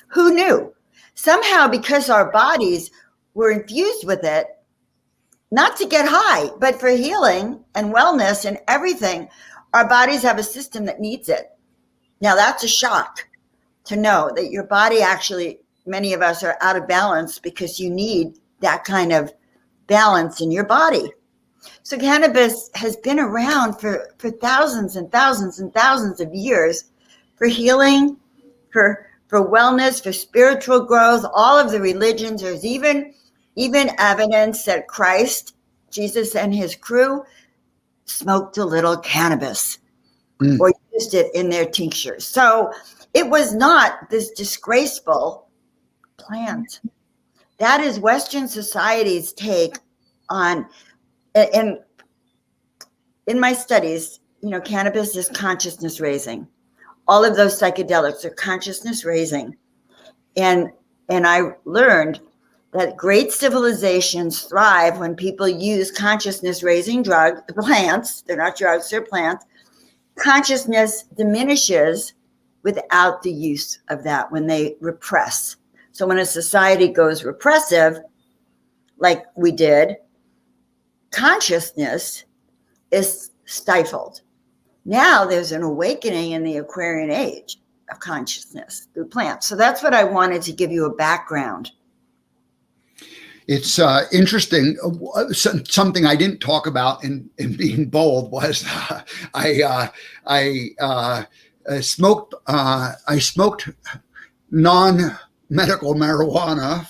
Who knew? Somehow, because our bodies were infused with it, not to get high, but for healing and wellness and everything, our bodies have a system that needs it. Now, that's a shock to know that your body actually, many of us are out of balance because you need that kind of balance in your body. So cannabis has been around for thousands and thousands and thousands of years for healing, for wellness, for spiritual growth, all of the religions. There's even evidence that Christ, Jesus and his crew smoked a little cannabis or used it in their tinctures. So it was not this disgraceful plant. That is Western society's take on, and in my studies, cannabis is consciousness raising. All of those psychedelics are consciousness raising. And I learned that great civilizations thrive when people use consciousness raising plants. They're not drugs, they're plants. Consciousness diminishes without the use of that when they repress. So when a society goes repressive, like we did, consciousness is stifled. Now there's an awakening in the Aquarian age of consciousness through plants. So that's what I wanted to give you a background. It's interesting. Something I didn't talk about in being bold was I smoked non-medical marijuana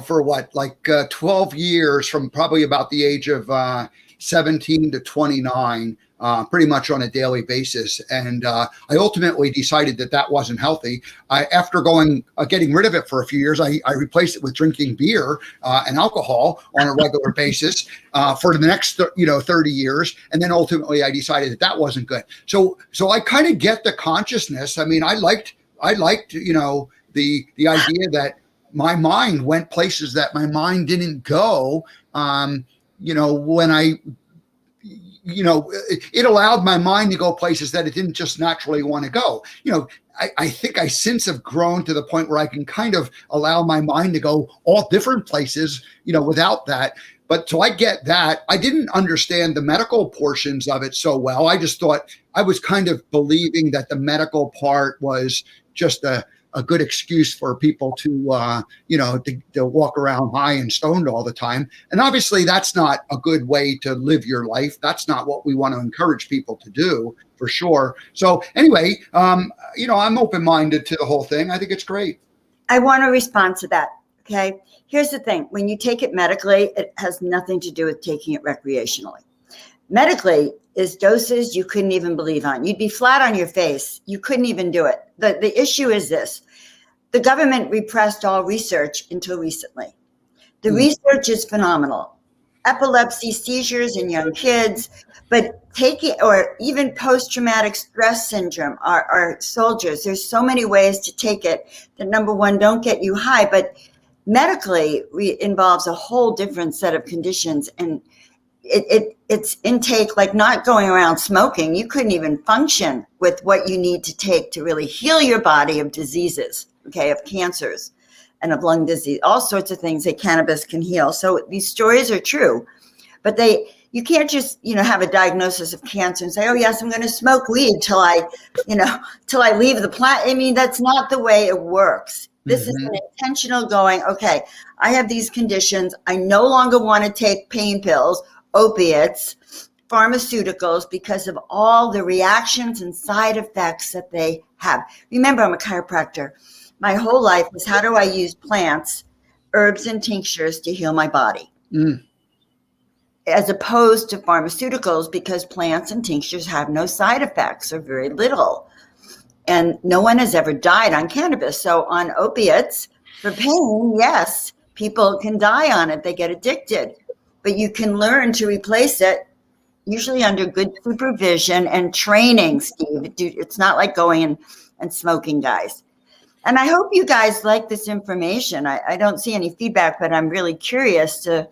for what, like 12 years, from probably about the age of 17 to 29. Pretty much on a daily basis. And I ultimately decided that wasn't healthy. After getting rid of it for a few years, I replaced it with drinking beer and alcohol on a regular basis for the next 30 years. And then ultimately I decided that wasn't good. So I kind of get the consciousness. I mean, I liked the idea that my mind went places that my mind didn't go. When it allowed my mind to go places that it didn't just naturally want to go. I think I since have grown to the point where I can kind of allow my mind to go all different places, without that. But so I get that. I didn't understand the medical portions of it so well. I just thought I was kind of believing that the medical part was just a good excuse for people to walk around high and stoned all the time. And obviously that's not a good way to live your life. That's not what we want to encourage people to do, for sure. So anyway, I'm open-minded to the whole thing. I think it's great. I want to respond to that. Okay. Here's the thing. When you take it medically, it has nothing to do with taking it recreationally. Medically is doses you couldn't even believe on. You'd be flat on your face. You couldn't even do it. The issue is this. The government repressed all research until recently. The research is phenomenal. Epilepsy, seizures in young kids, but or even post-traumatic stress syndrome, our soldiers. There's so many ways to take it that, number one, don't get you high, but medically involves a whole different set of conditions. And it's intake, like not going around smoking. You couldn't even function with what you need to take to really heal your body of diseases, okay, of cancers and of lung disease, all sorts of things that cannabis can heal. So these stories are true, but you can't just, have a diagnosis of cancer and say, oh yes, I'm going to smoke weed till I leave the plant. I mean, that's not the way it works. This is an intentional going, okay, I have these conditions. I no longer want to take pain pills, opiates, pharmaceuticals, because of all the reactions and side effects that they have. Remember, I'm a chiropractor. My whole life was, how do I use plants, herbs, and tinctures to heal my body? As opposed to pharmaceuticals, because plants and tinctures have no side effects or very little. And no one has ever died on cannabis. So on opiates for pain, yes, people can die on it. They get addicted. But you can learn to replace it, usually under good supervision and training, Steve. It's not like going and smoking, guys. And I hope you guys like this information. I don't see any feedback, but I'm really curious to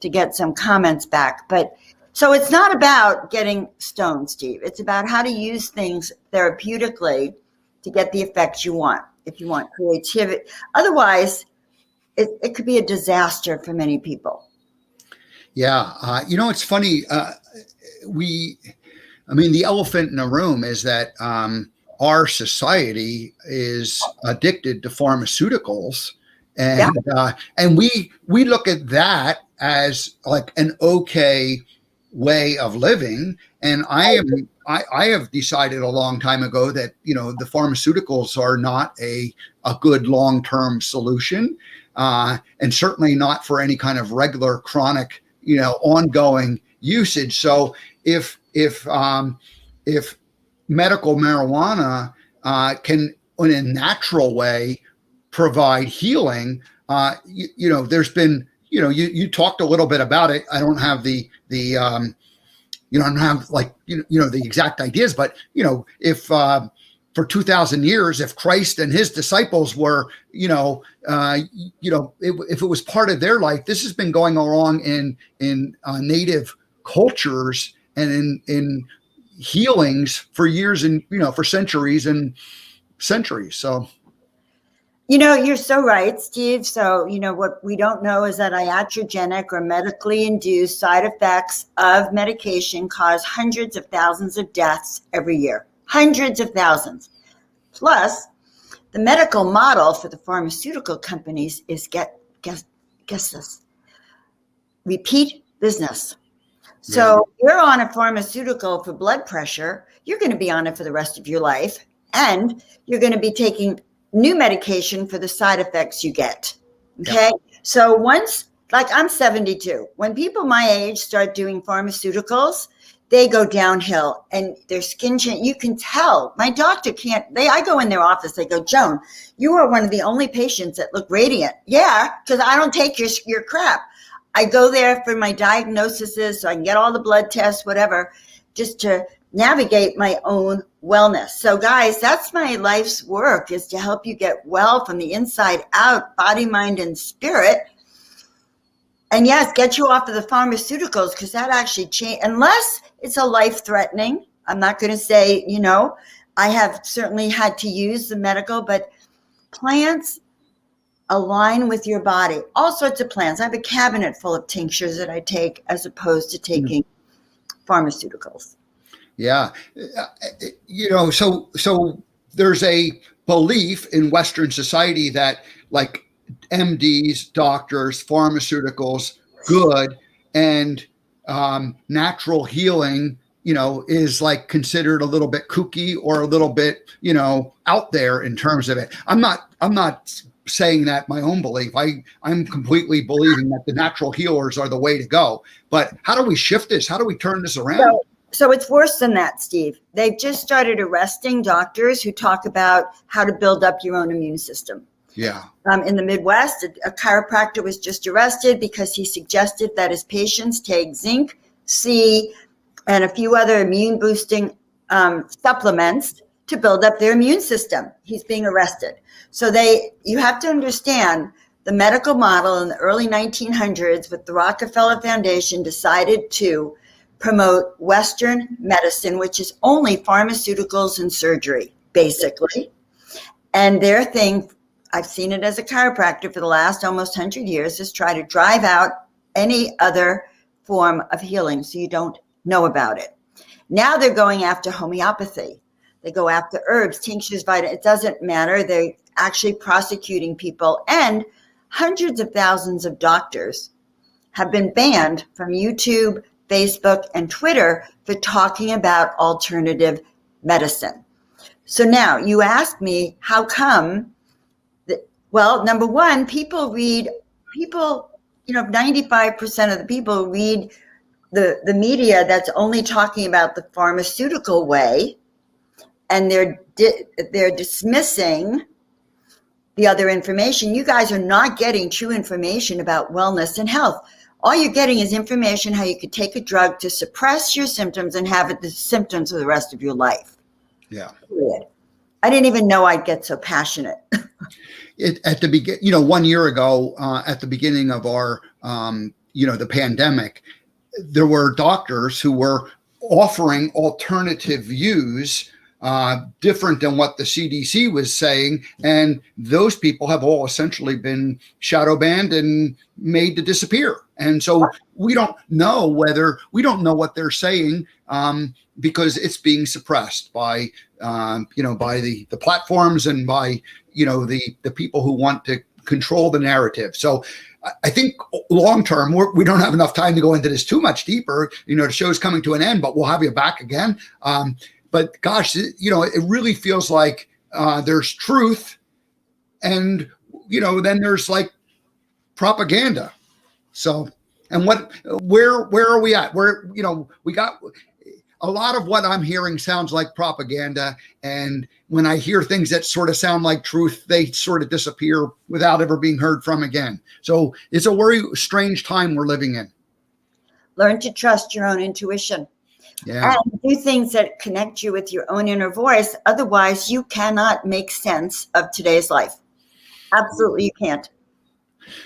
get some comments back. But so it's not about getting stoned, Steve. It's about how to use things therapeutically to get the effects you want. If you want creativity, otherwise it could be a disaster for many people. Yeah. It's funny. The elephant in the room is that our society is addicted to pharmaceuticals, and we look at that as like an okay way of living. And I have decided a long time ago that the pharmaceuticals are not a good long-term solution, and certainly not for any kind of regular chronic ongoing usage. So if medical marijuana can, in a natural way, provide healing, there's been, you talked a little bit about it. I don't have the I don't have the exact ideas, but if for 2,000 years, if Christ and his disciples were, if it was part of their life, this has been going along in native cultures and in healings for years and, for centuries and centuries. So. You're so right, Steve. So, what we don't know is that iatrogenic or medically induced side effects of medication cause hundreds of thousands of deaths every year. Hundreds of thousands. Plus, the medical model for the pharmaceutical companies is guess this, repeat business. So you're on a pharmaceutical for blood pressure, you're going to be on it for the rest of your life, and you're going to be taking new medication for the side effects you get. Okay. Yeah. So once, like I'm 72, when people my age start doing pharmaceuticals, they go downhill and their skin change. You can tell. My doctor can't, I go in their office, they go, Joan, you are one of the only patients that look radiant. Yeah, because I don't take your crap. I go there for my diagnoses so I can get all the blood tests, whatever, just to navigate my own wellness. So guys, that's my life's work, is to help you get well from the inside out, body, mind, and spirit. And yes, get you off of the pharmaceuticals, because that actually change, unless it's a life-threatening. I'm not going to say, I have certainly had to use the medical, but plants align with your body. All sorts of plants. I have a cabinet full of tinctures that I take as opposed to taking pharmaceuticals. Yeah. So there's a belief in Western society that like MDs, doctors, pharmaceuticals, good, and natural healing, is like considered a little bit kooky or a little bit, out there in terms of it. I'm not saying that my own belief. I'm completely believing that the natural healers are the way to go. But how do we shift this? How do we turn this around? So it's worse than that, Steve. They've just started arresting doctors who talk about how to build up your own immune system. Yeah. In the Midwest, a chiropractor was just arrested because he suggested that his patients take zinc, C, and a few other immune boosting supplements to build up their immune system. He's being arrested. So you have to understand, the medical model in the early 1900s with the Rockefeller Foundation decided to promote Western medicine, which is only pharmaceuticals and surgery, basically. And their thing, I've seen it as a chiropractor for the last almost 100 years, is try to drive out any other form of healing so you don't know about it. Now they're going after homeopathy. They go after herbs, tinctures, vitamins. It doesn't matter. They're actually prosecuting people. And hundreds of thousands of doctors have been banned from YouTube, Facebook, and Twitter for talking about alternative medicine. So now you ask me, how come? Well, number one, people, 95% of the people read the media that's only talking about the pharmaceutical way, and they're dismissing the other information. You guys are not getting true information about wellness and health. All you're getting is information how you could take a drug to suppress your symptoms and have the symptoms of the rest of your life. Yeah. I didn't even know I'd get so passionate. At the begin, 1 year ago, at the beginning of our, the pandemic, there were doctors who were offering alternative views, different than what the CDC was saying. And those people have all essentially been shadow banned and made to disappear. And so we don't know what they're saying, because it's being suppressed by, by the platforms and by, the people who want to control the narrative. So I think long term, we don't have enough time to go into this too much deeper. The show's coming to an end, but we'll have you back again. But gosh, it really feels like there's truth, and then there's like propaganda. So, and where are we at? We got a lot of what I'm hearing sounds like propaganda, and when I hear things that sort of sound like truth, they sort of disappear without ever being heard from again. So it's a very strange time we're living in. Learn to trust your own intuition. Yeah. And do things that connect you with your own inner voice. Otherwise, you cannot make sense of today's life. Absolutely, you can't.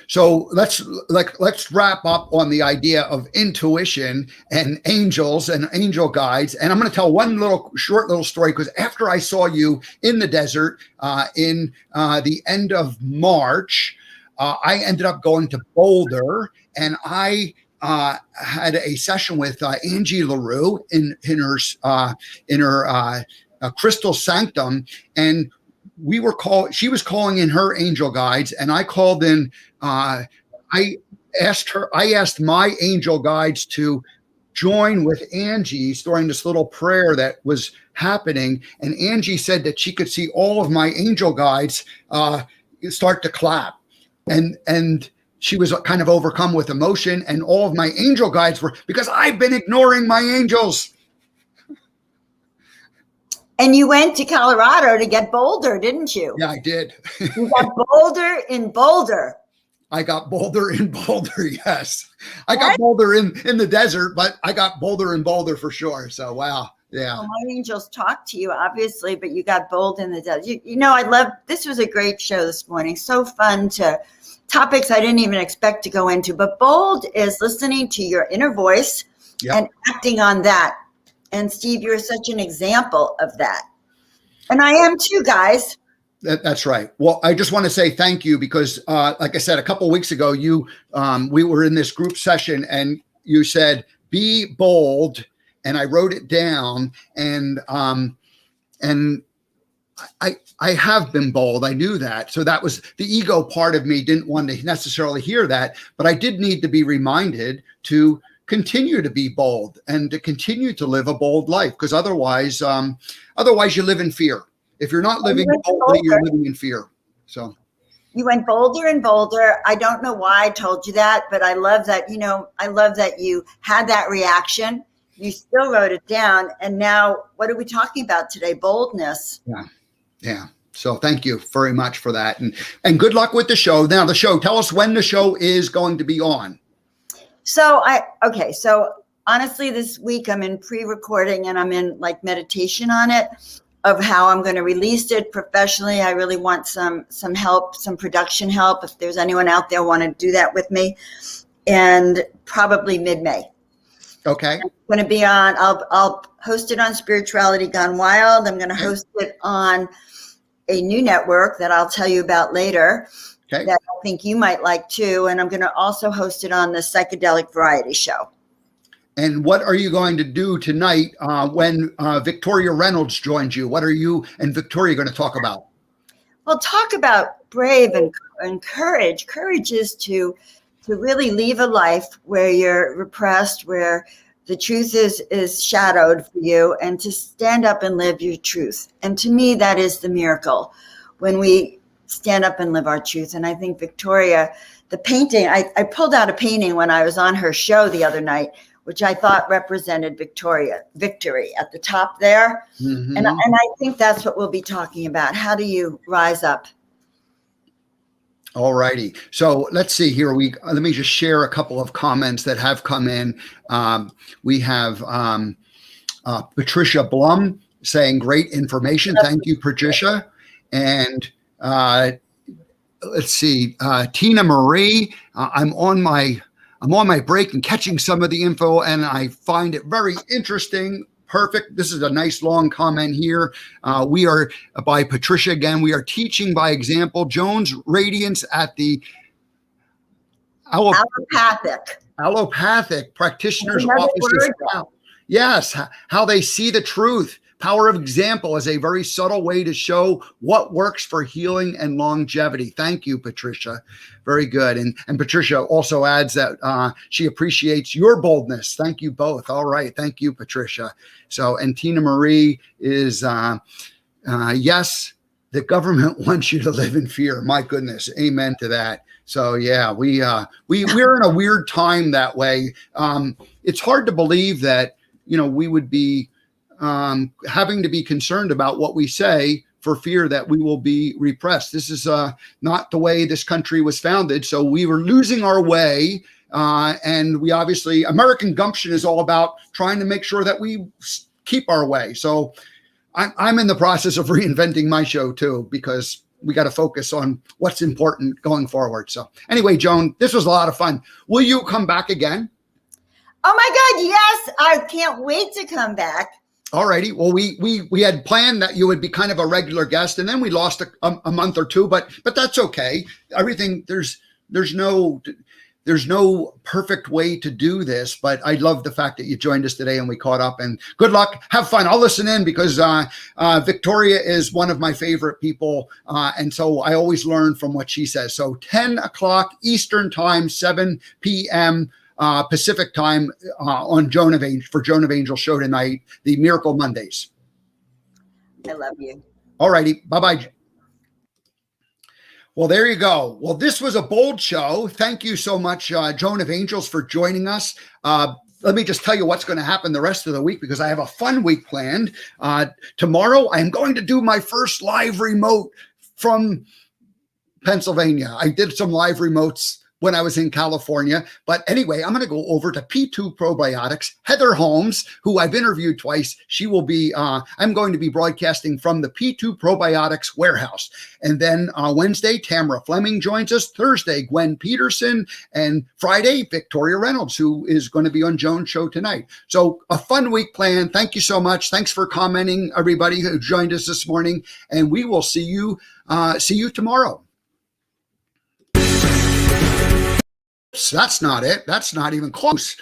So let's wrap up on the idea of intuition and angels and angel guides. And I'm going to tell one short little story, because after I saw you in the desert in the end of March, I ended up going to Boulder, and I had a session with Angie LaRue in her Crystal Sanctum, and she was calling in her angel guides, and I called in. I asked my angel guides to join with Angie's during this little prayer that was happening, and Angie said that she could see all of my angel guides start to clap, and she was kind of overcome with emotion, and all of my angel guides were, because I've been ignoring my angels. And you went to Colorado to get Boulder, didn't you? Yeah, I did. You got Boulder in Boulder. I got Boulder in Boulder, yes. I got Boulder in the desert, but I got Boulder in Boulder for sure. So, wow. Yeah. Well, my angels talked to you, obviously, but you got bold in the desert. This was a great show this morning. So fun topics I didn't even expect to go into. But bold is listening to your inner voice and acting on that. And Steve, you're such an example of that. And I am too, guys. That's right. Well, I just want to say thank you because, like I said, a couple of weeks ago, we were in this group session and you said, be bold. And I wrote it down, and I have been bold. I knew that. So that was the ego part of me didn't want to necessarily hear that, but I did need to be reminded to continue to be bold and to continue to live a bold life, because otherwise you live in fear. If you're not living boldly, you're living in fear. So you went bolder and bolder. I don't know why I told you that, but I love that. I love that you had that reaction. You still wrote it down. And now what are we talking about today? Boldness. Yeah. So thank you very much for that. And good luck with the show. Now tell us when the show is going to be on. So honestly, this week I'm in pre-recording and I'm in like meditation on it. of how I'm going to release it professionally. I really want some help, some production help. If there's anyone out there want to do that with me, and probably mid-May. Okay. I'm going to be on. I'll host it on Spirituality Gone Wild. I'm going to host it on a new network that I'll tell you about later. Okay. That I think you might like too. And I'm going to also host it on the Psychedelic Variety Show. And what are you going to do tonight when Victoria Reynolds joins you? What are you and Victoria going to talk about? Well, talk about brave and courage. Courage is to really leave a life where you're repressed, where the truth is shadowed for you, and to stand up and live your truth. And to me, that is the miracle, when we stand up and live our truth. And I think Victoria, the painting, I pulled out a painting when I was on her show the other night, which I thought represented victory at the top there. Mm-hmm. And I think that's what we'll be talking about. How do you rise up? All righty. So let's see here. Let me just share a couple of comments that have come in. We have Patricia Blum saying great information. Thank you, Patricia. And let's see, Tina Marie. I'm on my break and catching some of the info, and I find it very interesting. Perfect. This is a nice long comment here. We are, by Patricia again, we are teaching by example. Joan's radiance at the allopathic practitioners' offices. Yes, how they see the truth. Power of example is a very subtle way to show what works for healing and longevity. Thank you, Patricia. Very good. And Patricia also adds that she appreciates your boldness. Thank you both. All right. Thank you, Patricia. So, and Tina Marie is, yes, the government wants you to live in fear. My goodness. Amen to that. So yeah, we're in a weird time that way. It's hard to believe that, we would be having to be concerned about what we say for fear that we will be repressed. This is not the way this country was founded. So we were losing our way. And we obviously, American Gumption is all about trying to make sure that we keep our way. So I'm in the process of reinventing my show too, because we got to focus on what's important going forward. So anyway, Joan, this was a lot of fun. Will you come back again? Oh my God, yes. I can't wait to come back. All righty. Well, we had planned that you would be kind of a regular guest, and then we lost a month or two, but that's okay. Everything, there's no perfect way to do this, but I love the fact that you joined us today and we caught up, and good luck. Have fun. I'll listen in because Victoria is one of my favorite people. And so I always learn from what she says. So 10 o'clock Eastern time, 7 p.m. Pacific time on Joan of Angels show tonight, the Miracle Mondays. I love you. All righty. Bye-bye. Well, there you go. Well, this was a bold show. Thank you so much, Joan of Angels, for joining us. Let me just tell you what's going to happen the rest of the week, because I have a fun week planned. Tomorrow, I'm going to do my first live remote from Pennsylvania. I did some live remotes when I was in California. But anyway, I'm going to go over to P2 Probiotics. Heather Holmes, who I've interviewed twice, she will be, I'm going to be broadcasting from the P2 Probiotics warehouse. And then Wednesday, Tamara Fleming joins us. Thursday, Gwen Peterson. And Friday, Victoria Reynolds, who is going to be on Joan's show tonight. So a fun week planned. Thank you so much. Thanks for commenting, everybody who joined us this morning. And we will see you tomorrow. That's not it. That's not even close.